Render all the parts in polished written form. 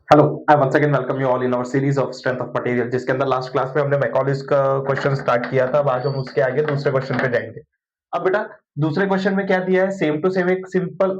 Hello, I once again welcome you all in our series of strength of material, जिसके अंदर last class में हमने मैकॉलिस का question start किया था। अब आज हम उसके आगे दूसरे क्वेश्चन पे जाएंगे। अब बेटा, दूसरे क्वेश्चन में क्या दिया है? सेम टू सेम एक सिंपल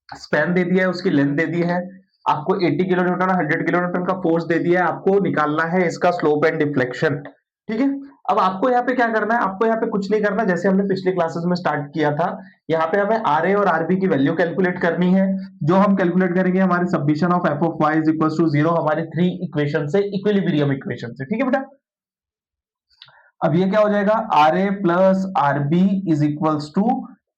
स्पैन दे दिया है, उसकी लेंथ दे दी है आपको। 80 किलो न्यूटन 100 किलो न्यूटन का फोर्स दे दिया है, आपको निकालना है इसका स्लोप एंड डिफ्लेक्शन। ठीक है। अब आपको यहाँ पे क्या करना है? आपको यहाँ पे कुछ नहीं करना, जैसे हमने पिछले क्लासेस में स्टार्ट किया था। यहाँ पे हमें आर ए और आरबी की वैल्यू कैलकुलेट करनी है, जो हम कैलकुलेट करेंगे हमारे summation of F of Y is equal to 0 हमारे थ्री इक्वेशन से, इक्विलिब्रियम इक्वेशन से। ठीक है बेटा। अब ये क्या हो जाएगा? R A plus R B is equals to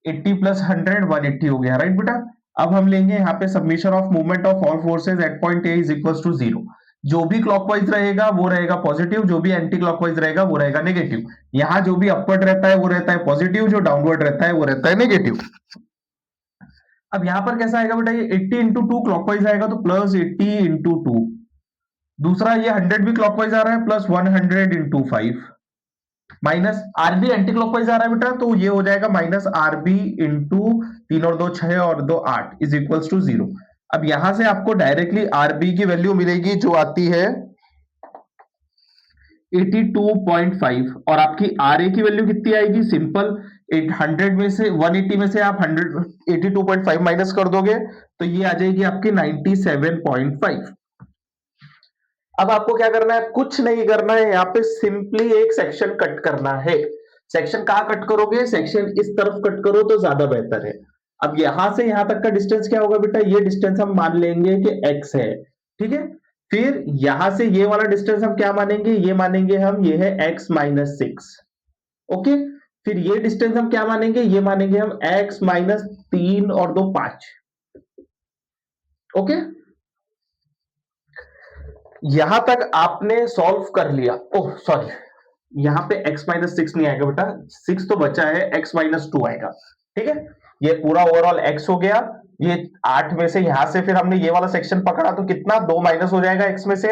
80 plus 100 180 हो गया, राइट बेटा। अब हम लेंगे यहाँ पे summation of movement of all forces at point A is equals to 0। जो भी क्लॉकवाइज रहेगा वो रहेगा पॉजिटिव, जो भी एंटी क्लॉकवाइज रहेगा वो रहेगा नेगेटिव। यहाँ जो भी अपवर्ड रहता है वो रहता है पॉजिटिव, जो डाउनवर्ड रहता है वो रहता है नेगेटिव। अब यहां पर कैसा आएगा बेटा? ये 80 इंटू टू क्लॉकवाइज आएगा तो प्लस 80 इंटू टू। दूसरा ये 100 भी क्लॉकवाइज आ रहा है, plus 100 into 5। Minus RB anti clockwise आ रहा है बेटा, तो ये हो जाएगा माइनस आरबी इंटू 3 और 2 6 और 2 8 इज इक्वल्स टू 0। अब यहां से आपको डायरेक्टली आरबी की वैल्यू मिलेगी जो आती है 82.5, और आपकी आर ए की वैल्यू कितनी आएगी? सिंपल 100 में से 180 में से आप 100 82.5 माइनस कर दोगे तो ये आ जाएगी आपकी 97.5। अब आपको क्या करना है? कुछ नहीं करना है, यहाँ पे सिंपली एक सेक्शन कट करना है। सेक्शन कहां कट करोगे? सेक्शन इस तरफ कट करो तो ज्यादा बेहतर है। अब यहां से यहां तक का डिस्टेंस क्या होगा बेटा? ये डिस्टेंस हम मान लेंगे कि x है। ठीक है। फिर यहां से ये वाला डिस्टेंस हम क्या मानेंगे? ये मानेंगे हम, ये है x माइनस 6। ओके। फिर ये डिस्टेंस हम क्या मानेंगे? ये मानेंगे हम x माइनस 3 और 2 5। ओके। यहां तक आपने सॉल्व कर लिया। ओह सॉरी, यहाँ पे x माइनस 6 नहीं आएगा बेटा, 6 तो बचा है, x माइनस 2 आएगा। ठीक है। ये पूरा ओवरऑल x हो गया। ये 8 में से यहां से फिर हमने ये वाला सेक्शन पकड़ा तो कितना? 2 माइनस हो जाएगा x में से।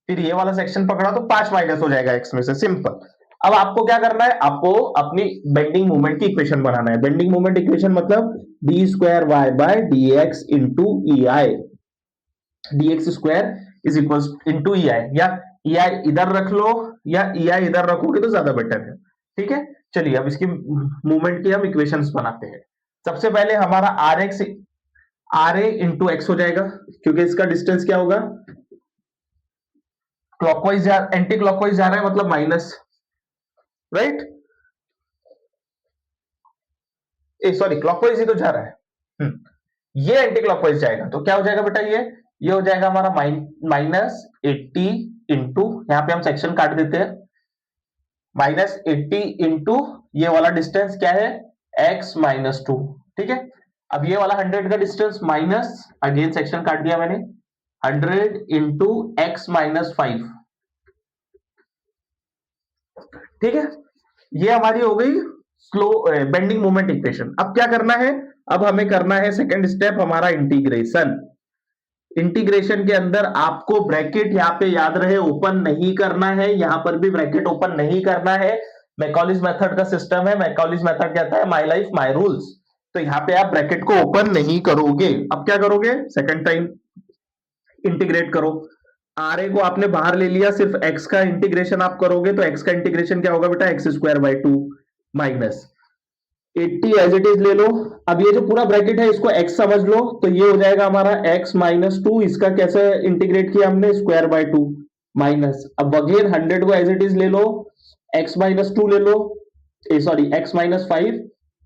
फिर ये वाला सेक्शन पकड़ा तो 5 माइनस हो जाएगा x में से। सिंपल। अब आपको क्या करना है? आपको अपनी बेंडिंग मूवमेंट की इक्वेशन बनाना है। बेंडिंग मूवमेंट इक्वेशन मतलब D square Y by D X into E I. D X square is equal into E I, या ई आई इधर रख लो या ई आई इधर रखोगे तो ज्यादा बेटर है। ठीक है। चलिए अब इसकी मूवमेंट की हम इक्वेशंस बनाते हैं। सबसे पहले हमारा R X R A into X हो जाएगा, क्योंकि इसका डिस्टेंस क्या होगा? क्लॉकवाइज एंटी क्लॉकवाइज जा रहा है मतलब माइनस, राइट? ए सॉरी, क्लॉकवाइज ही तो जा रहा है। ये एंटी क्लॉकवाइज जाएगा तो क्या हो जाएगा बेटा? ये हो जाएगा हमारा माइनस 80 इंटू, यहां पे हम सेक्शन काट देते हैं, माइनस 80 इंटू ये वाला डिस्टेंस क्या है? x minus 2। ठीक है। अब ये वाला 100 का डिस्टेंस माइनस, अगेन सेक्शन काट दिया मैंने, 100 इंटू एक्स माइनस 5। ठीक है। ये हमारी हो गई स्लो बेंडिंग मोमेंट इक्वेशन। अब क्या करना है? अब हमें करना है सेकंड स्टेप हमारा इंटीग्रेशन। इंटीग्रेशन के अंदर आपको ब्रैकेट यहाँ पे याद रहे ओपन नहीं करना है, यहां पर भी ब्रैकेट ओपन नहीं करना है। मैकॉलिस मेथड का सिस्टम है। मैकॉलिस मेथड कहता है माय लाइफ माय रूल्स। तो यहाँ पे आप ब्रैकेट को ओपन नहीं करोगे। अब क्या करोगे? सेकंड टाइम इंटीग्रेट करो। आर ए को आपने बाहर ले लिया, सिर्फ एक्स का इंटीग्रेशन आप करोगे तो एक्स का इंटीग्रेशन क्या होगा बेटा? X square by 2 minus 80 as it is ले लो। अब ये जो पूरा ब्रैकेट है इसको x समझ लो, तो ये हो जाएगा हमारा x माइनस 2। इसका कैसे इंटीग्रेट किया हमने? स्क्वायर बाय 2 माइनस, अब अगेन 100 को एज इट इज ले लो, x माइनस 2 ले लो, सॉरी x माइनस 5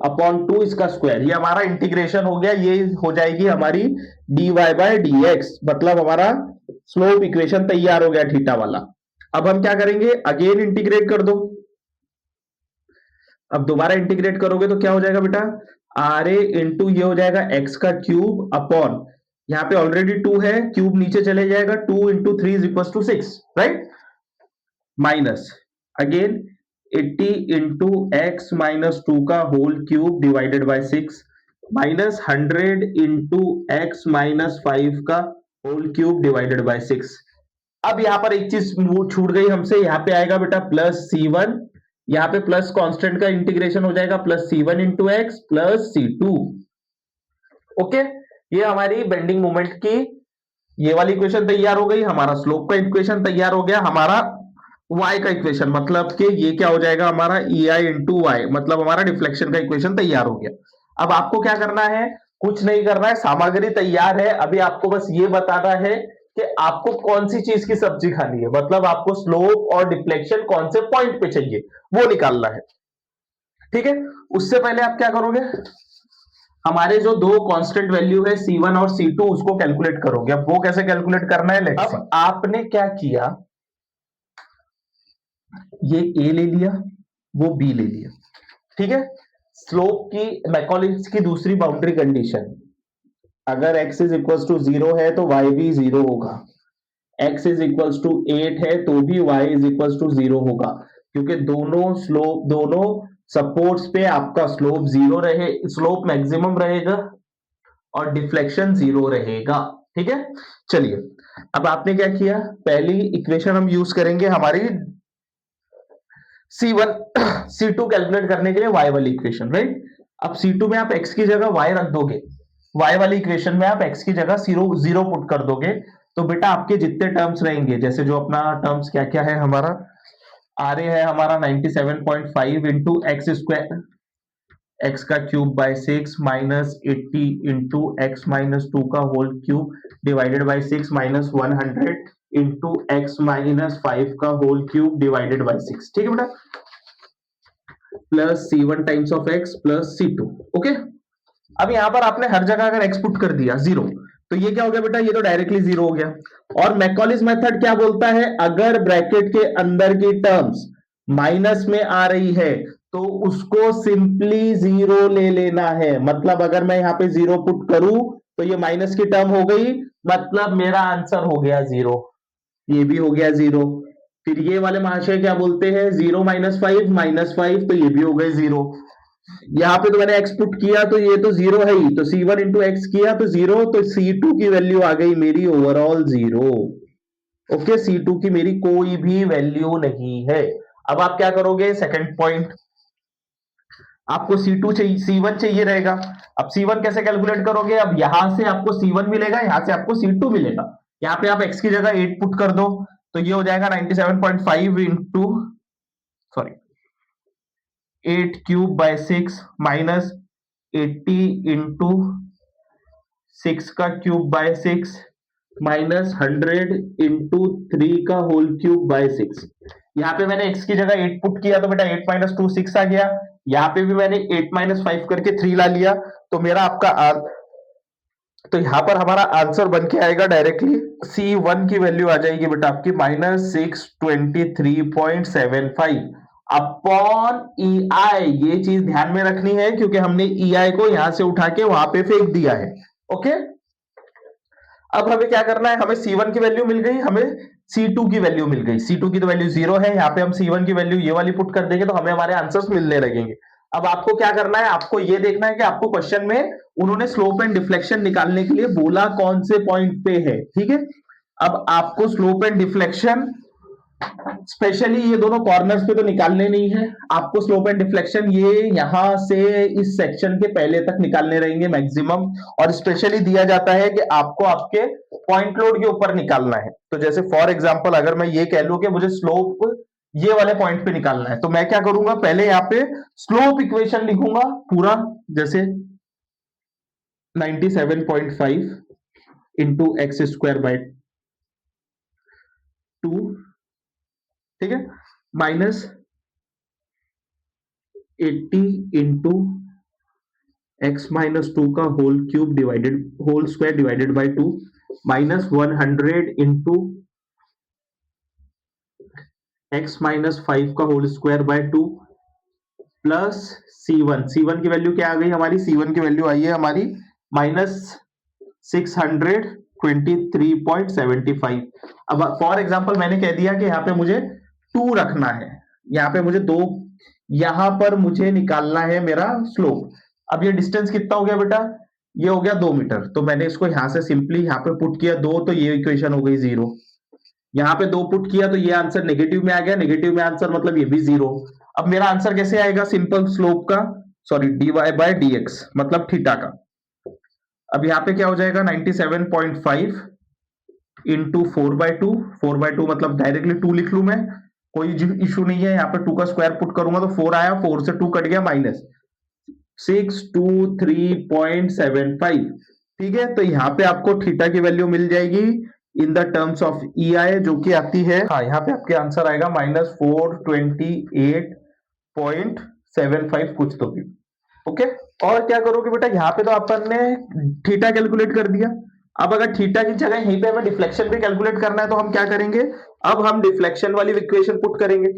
अपॉन 2 इसका स्क्वायर। ये हमारा इंटीग्रेशन हो गया। ये हो जाएगी हमारी dy बाय dx, मतलब हमारा स्लोप इक्वेशन तैयार हो गया थीटा वाला। अब हम क्या करेंगे? अगेन इंटीग्रेट कर दो। अब दोबारा इंटीग्रेट करोगे तो क्या हो जाएगा बेटा? आर ए इंटू ये हो जाएगा एक्स का क्यूब अपॉन, यहां पे ऑलरेडी 2 है, क्यूब नीचे चले जाएगा, 2 into 3 is equal to 6, right? Minus again 80 into X minus 2 का whole cube divided by 6 minus 100 into X minus 5 का होल क्यूब डिवाइडेड बाय 6। अब यहां पर एक चीज छूट गई हमसे, यहां पे आएगा बेटा प्लस C1, यहां पे प्लस कांस्टेंट का इंटीग्रेशन हो जाएगा plus C1 into x plus C2। Okay. ये हमारी बेंडिंग मोमेंट की ये वाली इक्वेशन तैयार हो गई, हमारा स्लोप का इक्वेशन तैयार हो गया, हमारा y का इक्वेशन मतलब कि ये क्या हो जाएगा हमारा ई आई इंटू वाई, मतलब हमारा डिफ्लेक्शन का इक्वेशन तैयार हो गया। अब आपको क्या करना है, कुछ नहीं करना है, सामग्री तैयार है, अभी आपको बस ये बताना है कि आपको कौन सी चीज की सब्जी खानी है, मतलब आपको स्लोप और डिफ्लेक्शन कौन से पॉइंट पे चाहिए वो निकालना है। ठीक है, उससे पहले आप क्या करोगे, हमारे जो दो कांस्टेंट वैल्यू है C1 और C2 उसको कैलकुलेट करोगे। अब वो कैसे कैलकुलेट करना है, लेट्स सी। अब आपने क्या किया, ये ए ले लिया, वो बी ले लिया, ठीक है। स्लोप की मैकॉलिस की दूसरी बाउंड्री कंडीशन, अगर x इज इक्वल टू 0 है तो y भी 0 होगा, x इज इक्वल टू 8 है तो भी y इज इक्वल टू 0 होगा, क्योंकि दोनों स्लोप, दोनों सपोर्ट्स पे आपका स्लोप 0 रहे, स्लोप मैक्सिमम रहेगा और डिफ्लेक्शन 0 रहेगा। ठीक है, चलिए अब आपने क्या किया, पहली इक्वेशन हम यूज करेंगे हमारी C1 C2 कैलकुलेट करने के लिए y वाली इक्वेशन, राइट। अब C2 में आप x की जगह y रख दोगे, y वाली इक्वेशन में आप x की जगह 0 पुट कर दोगे, तो बेटा आपके जितने टर्म्स रहेंगे, जैसे जो अपना टर्म्स क्या क्या है हमारा, आर ए है हमारा 97.5 इंटू एक्स स्क्वायर, एक्स का cube by 6 minus 80 into X minus 2 का whole cube divided by 6 minus 100 into X minus 5 का होल क्यूब डिवाइडेड बाय 6। ठीक है बेटा, plus C1 times of x plus C2। Okay, अब यहां पर आपने हर जगह अगर x पुट कर दिया 0, तो ये क्या हो गया बेटा, ये तो डायरेक्टली 0 हो गया। और मैकॉलिस मेथड क्या बोलता है, अगर ब्रैकेट के अंदर की टर्म्स माइनस में आ रही है तो उसको सिंपली 0 ले लेना है, मतलब अगर मैं यहां पे 0 पुट करूं तो ये माइनस की टर्म हो गई, मतलब मेरा आंसर हो गया 0, ये भी हो गया 0। फिर ये वाले महाशय क्या बोलते हैं, 0 माइनस 5 तो ये भी हो गए 0। यहाँ पे तो मैंने x पुट किया तो ये तो 0 है ही, तो C1 इंटू एक्स किया तो 0, तो C2 की वैल्यू आ गई मेरी ओवरऑल 0। ओके, C2 की मेरी कोई भी वैल्यू नहीं है। अब आप क्या करोगे, सेकंड पॉइंट, आपको C2 चाहिए, C1 चाहिए रहेगा। अब C1 कैसे कैलकुलेट करोगे, अब यहां से आपको C1 मिलेगा, यहां से आपको C2 मिलेगा, यहां पे आप x की जगह 8 पुट कर दो, तो ये हो जाएगा 97.5 into, sorry 8 cube by 6 minus 80 into 6 का क्यूब बाय 6 माइनस 100 इंटू 3 का होल क्यूब बाय 6। यहाँ पे मैंने x की जगह 8 पुट किया तो बेटा 8 माइनस 2 6 आ गया, यहाँ पे भी मैंने 8 माइनस 5 करके 3 ला लिया, तो मेरा आपका तो यहां पर हमारा आंसर बन के आएगा डायरेक्टली, C1 की वैल्यू आ जाएगी बेटा आपकी -623.75 अपॉन EI। ये चीज ध्यान में रखनी है क्योंकि हमने EI को यहां से उठा के वहां पे फेंक दिया है। ओके, अब हमें क्या करना है, हमें C1 की वैल्यू मिल गई, हमें C2 की वैल्यू मिल गई। C2 की तो वैल्यू 0 है, यहाँ पे हम C1 की वैल्यू ये वाली पुट कर देंगे तो हमें हमारे आंसर्स मिलने लगेंगे। अब आपको क्या करना है, आपको ये देखना है कि आपको क्वेश्चन में उन्होंने स्लोप एंड डिफ्लेक्शन निकालने के लिए बोला कौन से पॉइंट पे है। ठीक है, अब आपको स्लोप एंड डिफ्लेक्शन स्पेशली ये दोनों कॉर्नर्स पे तो निकालने नहीं है, आपको स्लोप एंड डिफ्लेक्शन ये यहां से इस सेक्शन के पहले तक निकालने रहेंगे मैक्सिमम, और स्पेशली दिया जाता है कि आपको आपके पॉइंट लोड के ऊपर निकालना है। तो जैसे फॉर एग्जांपल अगर मैं ये कह लूं कि मुझे स्लोप ये वाले पॉइंट पे निकालना है, तो मैं क्या करूंगा, पहले यहाँ पे स्लोप इक्वेशन लिखूंगा पूरा, जैसे 97.5 इंटू एक्स स्क्वायर बाय 2, ठीक है, माइनस 80 इंटू एक्स माइनस 2 का whole cube divided whole square divided by 2 minus 100 into X minus 5 का whole square by 2 plus C1 की वैल्यू क्या आ गई हमारी, C1 की वैल्यू आई है हमारी -623.75। अब फॉर एग्जांपल मैंने कह दिया कि यहाँ पे मुझे 2 रखना है, यहाँ पे मुझे 2, यहां पर मुझे निकालना है मेरा स्लोप। अब ये डिस्टेंस कितना हो गया बेटा, ये हो गया 2 मीटर, तो मैंने इसको यहां से सिंपली यहाँ पे पुट किया 2, तो ये इक्वेशन हो गई 0। यहाँ पे 2 पुट किया तो ये आंसर नेगेटिव में आ गया, नेगेटिव में आंसर मतलब ये भी 0। अब मेरा आंसर कैसे आएगा, सिंपल स्लोप का, सॉरी dy बाय dx मतलब थीटा का। अब यहाँ पे क्या हो जाएगा 97.5 इंटू 4/2, 4/2 मतलब डायरेक्टली 2 लिख लू मैं, कोई इशू नहीं है। यहाँ पे 2 का स्क्वायर पुट करूंगा तो 4 आया, 4 से 2 कट गया, माइनस 623.75। ठीक है, तो यहाँ पे आपको थीटा की वैल्यू मिल जाएगी इन द टर्म्स ऑफ ई आई, जो कि आती है, हाँ यहाँ पे आपके आंसर आएगा -428.75 कुछ तो भी। ओके, और क्या करोगे बेटा, यहाँ पे तो अपन ने थीटा कैलकुलेट कर दिया। अब अगर थीटा की जगह यहीं पे हमें डिफ्लेक्शन भी कैलकुलेट करना है तो हम क्या करेंगे, अब हम डिफ्लेक्शन वाली इक्वेशन पुट करेंगे।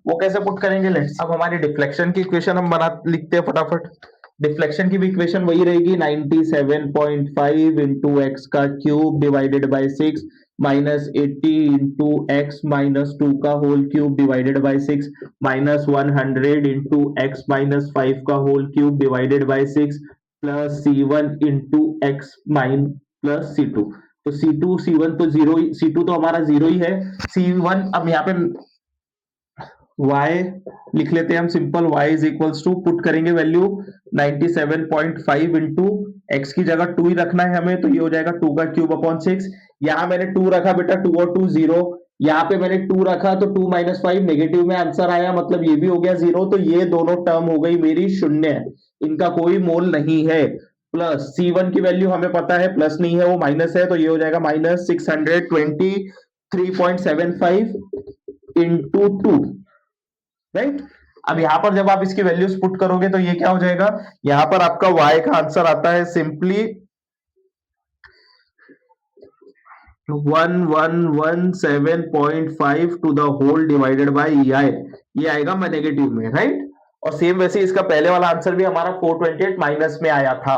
वो कैसे पुट करेंगे, लेट्स, अब हमारी डिफ्लेक्शन की इक्वेशन हम बना लिखते हैं फटाफट। डिफ्लेक्शन की भी इक्वेशन वही रहेगी, 97.5 इंटू एक्स का cube divided by 6 minus 80 into X minus 2 का whole cube divided by 6 minus 100 into X minus 5 का whole cube divided by 6 plus C1 into X mine plus C2। तो C2 C1 तो zero, C2 तो हमारा zero ही है। C1 अब यहाँ पे y लिख लेते हैं हम simple, y is equals to, put करेंगे वैल्यू 97.5 इंटू एक्स की जगह 2 ही रखना है हमें, तो ये हो जाएगा 2 का क्यूब अपॉन 6। यहां मैंने 2 रखा बेटा, 2 और 2 0, यहाँ पे मैंने 2 रखा तो 2 - 5 नेगेटिव में आंसर आया, मतलब ये भी हो गया 0। तो ये दोनों टर्म हो गई मेरी शून्य, इनका कोई मोल नहीं है। प्लस C1 की वैल्यू हमें पता है, प्लस नहीं है वो माइनस है, तो ये हो जाएगा -623.75 इंटू 2, राइट। अब यहां पर जब आप इसकी वैल्यूज पुट करोगे तो ये क्या हो जाएगा, यहां पर आपका y का आंसर आता है simply 1117.5 to the whole divided by EI, ये आएगा मैं नेगेटिव में, राइट। और सेम वैसे इसका पहले वाला आंसर भी हमारा 428 माइनस में आया था।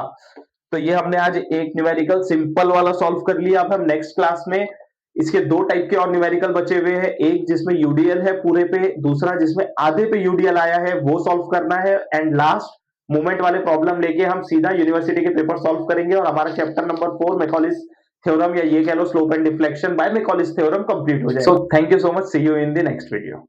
तो ये हमने आज एक न्यूमेरिकल सिंपल वाला सॉल्व कर लिया। अब हम नेक्स्ट क्लास में इसके दो टाइप के और न्यूमेरिकल बचे हुए हैं, एक जिसमें यूडीएल है पूरे पे, दूसरा जिसमें आधे पे यूडीएल आया है, वो सॉल्व करना है। एंड लास्ट मोमेंट वाले प्रॉब्लम लेके हम सीधा यूनिवर्सिटी के पेपर सॉल्व करेंगे और हमारा चैप्टर नंबर 4 मैकॉलिस थ्योरम, या ये कह लो slope and deflection by Macaulay's theorem, complete हो जाएगा। So thank you so much, see you in the next video.